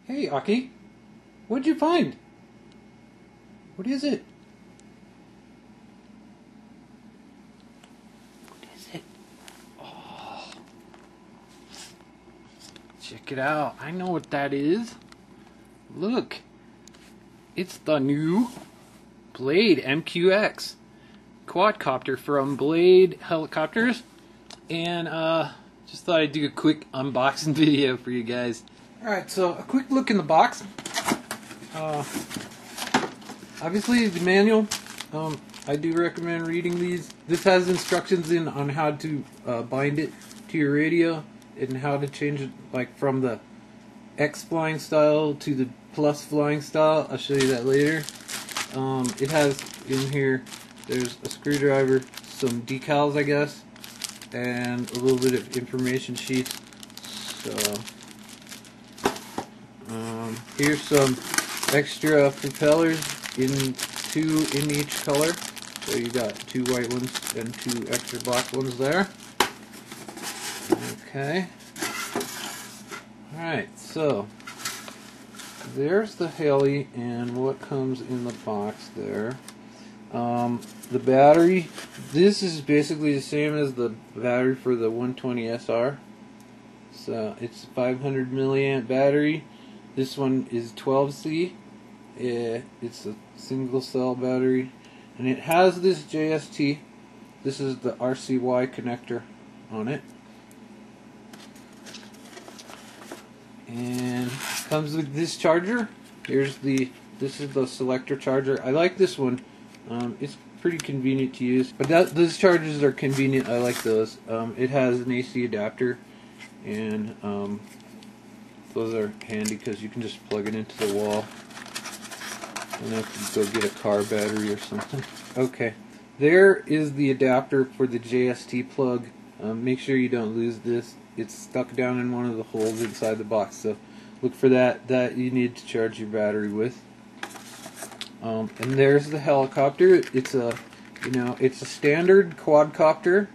Hey, Aki. What'd you find? What is it? What is it? Oh. Check it out. I know what that is. Look. It's the new blade-mqx Quadcopter from Blade Helicopters. And just thought I'd do a quick unboxing video for you guys. Alright, so a quick look in the box. Obviously the manual, I do recommend reading these. This has instructions in on how to bind it to your radio and how to change it, like from the X flying style to the plus flying style. I'll show you that later. It has in here, there's a screwdriver, some decals I guess, and a little bit of information sheet. So here's some extra propellers in each color. So you got 2 white ones and 2 extra black ones there. Okay. Alright, so there's the heli and what comes in the box there. The battery, this is basically the same as the battery for the 120 SR. So it's a 500 milliamp battery. This one is 12C. It's a single cell battery, and it has this JST. This is the RCY connector on it, and it comes with this charger. This is the selector charger. I like this one. It's pretty convenient to use, but those chargers are convenient. I like those. It has an AC adapter, and those are handy because you can just plug it into the wall. You don't have to go get a car battery or something. Okay, there is the adapter for the JST plug. Make sure you don't lose this. It's stuck down in one of the holes inside the box, so look for that you need to charge your battery with. And there's the helicopter. It's a standard quadcopter.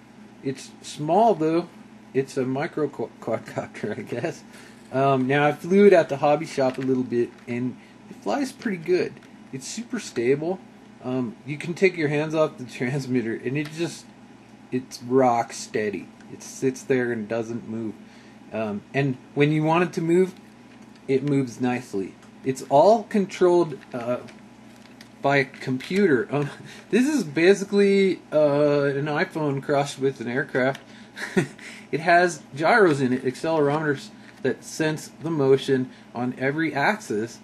It's small though. It's a micro quadcopter, I guess. Now I flew it at the hobby shop a little bit, and it flies pretty good. It's super stable. You can take your hands off the transmitter, and it's rock steady. It sits there and doesn't move. And when you want it to move, it moves nicely. It's all controlled by a computer. This is basically an iPhone crossed with an aircraft. It has gyros in it, accelerometers that sense the motion on every axis,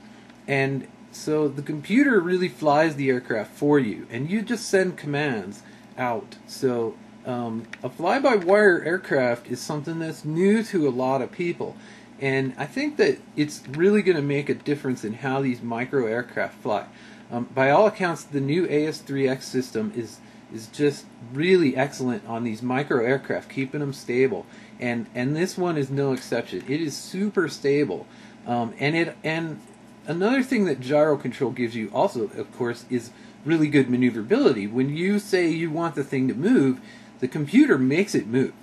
and so the computer really flies the aircraft for you, and you just send commands out. So a fly-by-wire aircraft is something that's new to a lot of people, and I think that it's really going to make a difference in how these micro aircraft fly. By all accounts, the new AS3X system is just really excellent on these micro aircraft, keeping them stable, and this one is no exception. It is super stable, and another thing that gyro control gives you also, of course, is really good maneuverability. When you say you want the thing to move, the computer makes it move.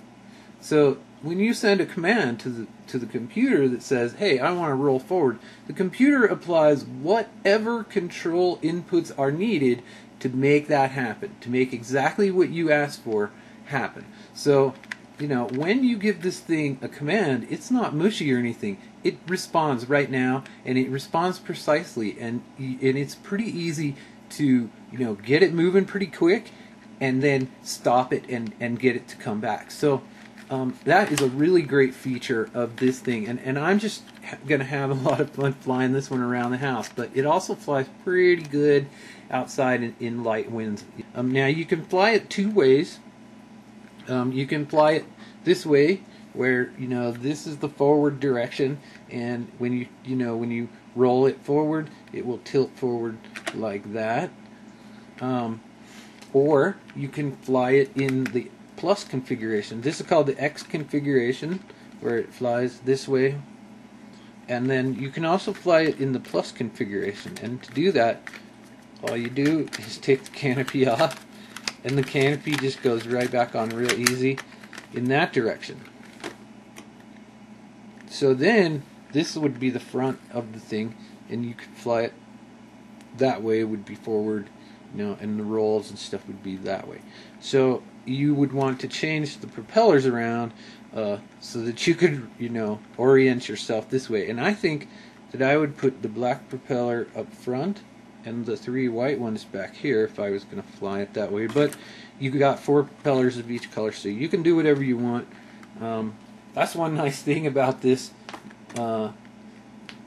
So when you send a command to the computer that says, "Hey, I want to roll forward," the computer applies whatever control inputs are needed to make that happen, to make exactly what you asked for happen. So, when you give this thing a command, it's not mushy or anything. It responds right now, and it responds precisely, and it's pretty easy to get it moving pretty quick, and then stop it and get it to come back. So that is a really great feature of this thing, and I'm just going to have a lot of fun flying this one around the house, but it also flies pretty good outside in light winds. Now you can fly it 2 ways. You can fly it this way, where this is the forward direction, and when you roll it forward, it will tilt forward like that. Or you can fly it in the plus configuration. This is called the X configuration, where it flies this way. And then you can also fly it in the plus configuration. And to do that, all you do is take the canopy off, and the canopy just goes right back on real easy in that direction. So then this would be the front of the thing, and you could fly it that way, would be forward, you know, and the rolls and stuff would be that way. So you would want to change the propellers around so that you could, you know, orient yourself this way. And I think that I would put the black propeller up front and the 3 white ones back here if I was going to fly it that way. But you got 4 propellers of each color, so you can do whatever you want. That's one nice thing about this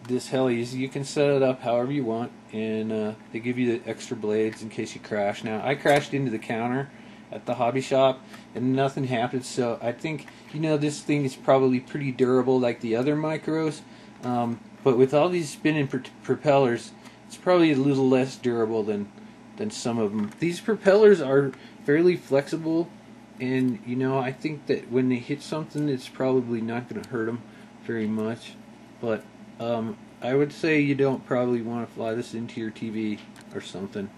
this heli is you can set it up however you want, and they give you the extra blades in case you crash. Now, I crashed into the counter at the hobby shop and nothing happened, so I think, you know, this thing is probably pretty durable like the other micros, but with all these spinning propellers, it's probably a little less durable than some of them. These propellers are fairly flexible, and, you know, I think that when they hit something, it's probably not going to hurt them very much. But I would say you don't probably want to fly this into your TV or something.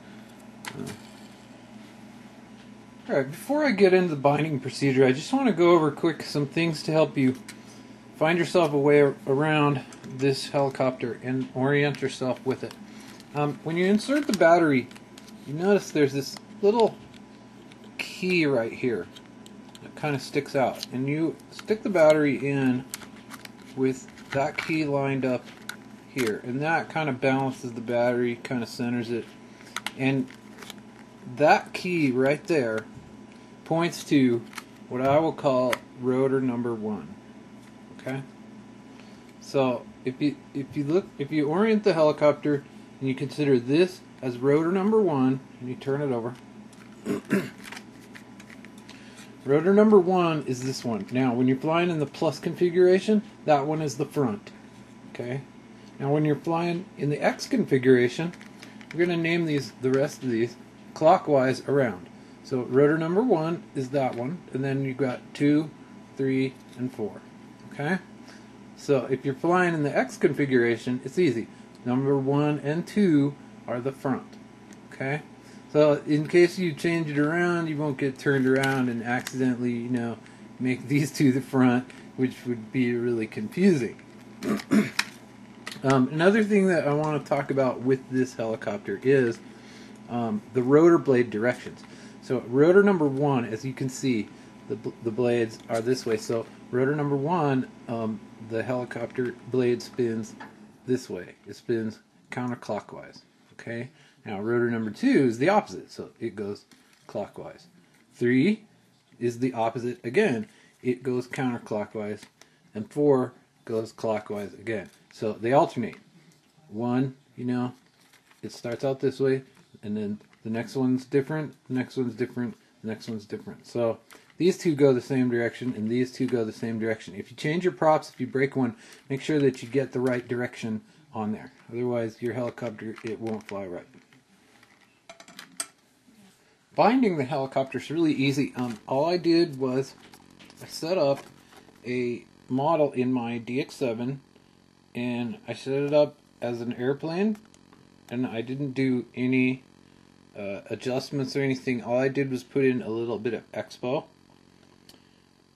Alright, before I get into the binding procedure, I just want to go over quick some things to help you find yourself a way around this helicopter and orient yourself with it. When you insert the battery, you notice there's this little key right here that kind of sticks out, and you stick the battery in with that key lined up here, and that kind of balances the battery, kind of centers it, and that key right there points to what I will call rotor number 1. Okay, so if you orient the helicopter and you consider this as rotor number 1, and you turn it over, rotor number 1 is this one. Now, when you're flying in the plus configuration, that one is the front. Okay. Now, when you're flying in the X configuration, we're going to name the rest of these clockwise around. So rotor number 1 is that one, and then you've got 2, 3, and 4. Okay. So if you're flying in the X configuration, it's easy. Number 1 and 2 are the front. Okay. So in case you change it around, you won't get turned around and accidentally, you know, make these two the front, which would be really confusing. Another thing that I want to talk about with this helicopter is the rotor blade directions. So rotor number 1, as you can see, the blades are this way. So rotor number 1, the helicopter blade spins this way. It spins counterclockwise. Okay. Now, rotor number 2 is the opposite, so it goes clockwise. 3 is the opposite again. It goes counterclockwise. And 4 goes clockwise again. So they alternate. 1, you know, it starts out this way, and then the next one's different, the next one's different, the next one's different. So these two go the same direction, and these two go the same direction. If you change your props, if you break one, make sure that you get the right direction on there. Otherwise, your helicopter, it won't fly right. Binding the helicopter is really easy. All I did was I set up a model in my DX7, and I set it up as an airplane, and I didn't do any adjustments or anything. All I did was put in a little bit of expo,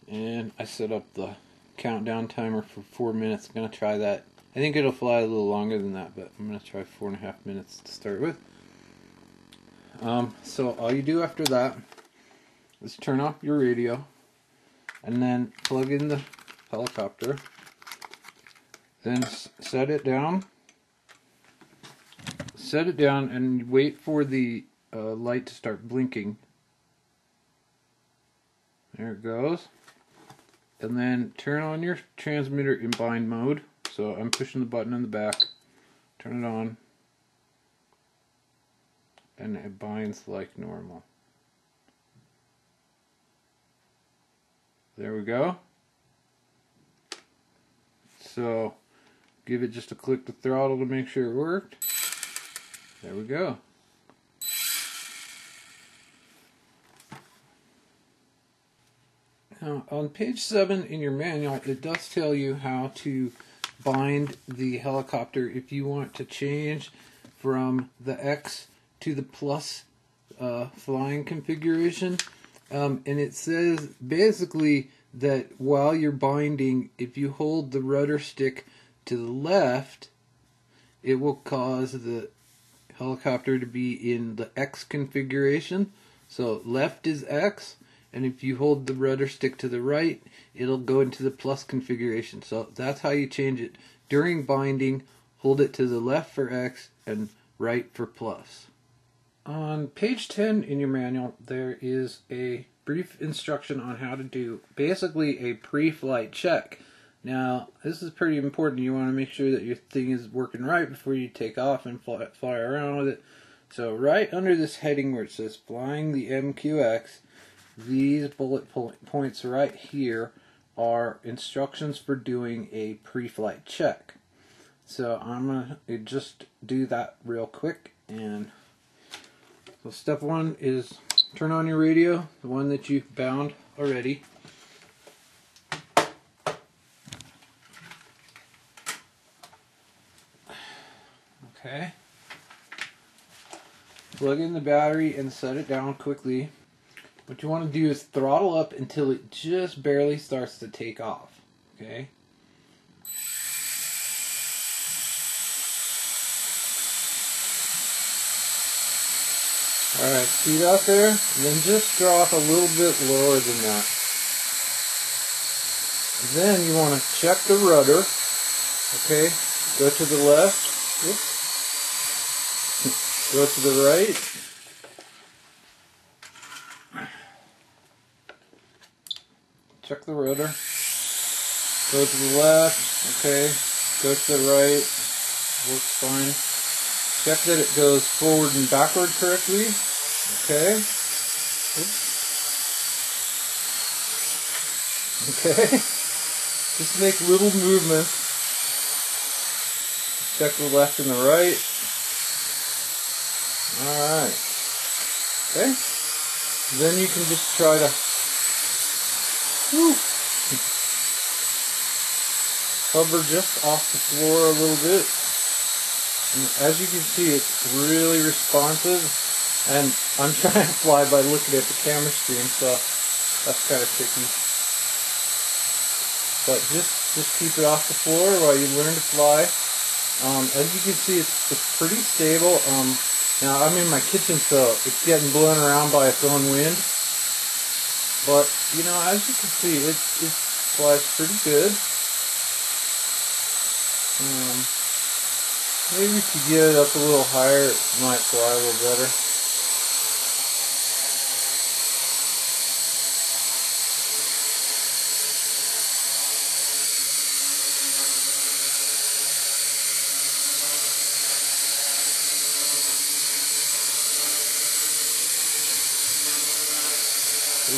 and I set up the countdown timer for 4 minutes. I'm going to try that. I think it'll fly a little longer than that, but I'm going to try 4.5 minutes to start with. So all you do after that is turn off your radio and then plug in the helicopter, then set it down and wait for the light to start blinking. There it goes. And then turn on your transmitter in bind mode. So I'm pushing the button in the back, turn it on, and it binds like normal. There we go. So give it just a click to throttle to make sure it worked. There we go. Now on page 7 in your manual, it does tell you how to bind the helicopter if you want to change from the X to the plus flying configuration, and it says basically that while you're binding, if you hold the rudder stick to the left, it will cause the helicopter to be in the X configuration. So left is X, and if you hold the rudder stick to the right, it'll go into the plus configuration. So that's how you change it. During binding, hold it to the left for X and right for plus. On page 10 in your manual, there is a brief instruction on how to do basically a pre-flight check. Now, this is pretty important. You want to make sure that your thing is working right before you take off and fly around with it. So right under this heading where it says flying the mQX, these bullet points right here are instructions for doing a pre-flight check. So I'm going to just do that real quick. And so step one is turn on your radio, the one that you've bound already. Okay. Plug in the battery and set it down quickly. What you want to do is throttle up until it just barely starts to take off. Okay. Alright, speed up there, and then just drop a little bit lower than that. Then you want to check the rudder. Okay, go to the left. Whoops. Go to the right. Check the rudder. Go to the left. Okay, go to the right. Works fine. Check that it goes forward and backward correctly. Okay. Oops. Okay. Just make little movements. Check the left and the right. Alright. Okay. Then you can just try to hover just off the floor a little bit. And as you can see, it's really responsive. And I'm trying to fly by looking at the camera screen, so that's kind of tricky. But just keep it off the floor while you learn to fly. As you can see, it's pretty stable. Now I'm in my kitchen, so it's getting blown around by its own wind. But you know, as you can see, it flies pretty good. Maybe if you get it up a little higher, it might fly a little better.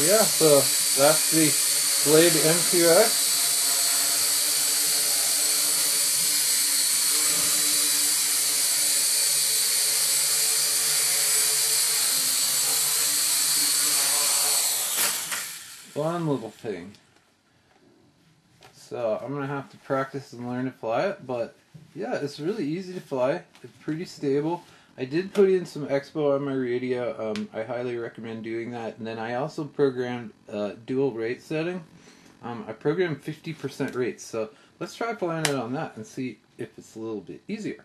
Yeah, so that's the blade-mqx. Fun little thing. So I'm gonna have to practice and learn to fly it, but yeah, it's really easy to fly. It's pretty stable. I did put in some expo on my radio. I highly recommend doing that. And then I also programmed dual rate setting. I programmed 50% rates. So let's try flying it on that and see if it's a little bit easier.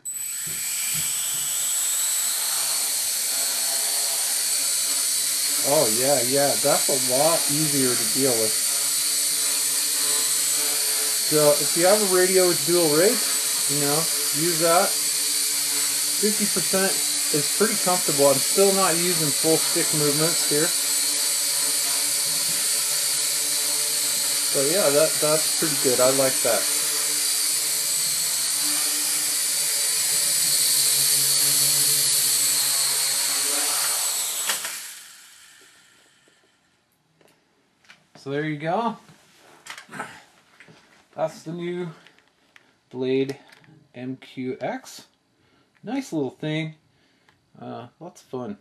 Oh yeah, that's a lot easier to deal with. So if you have a radio with dual rates, you know, use that. 50% is pretty comfortable. I'm still not using full stick movements here. So yeah, that's pretty good. I like that. So there you go. That's the new blade-mqx. Nice little thing. Lots of fun.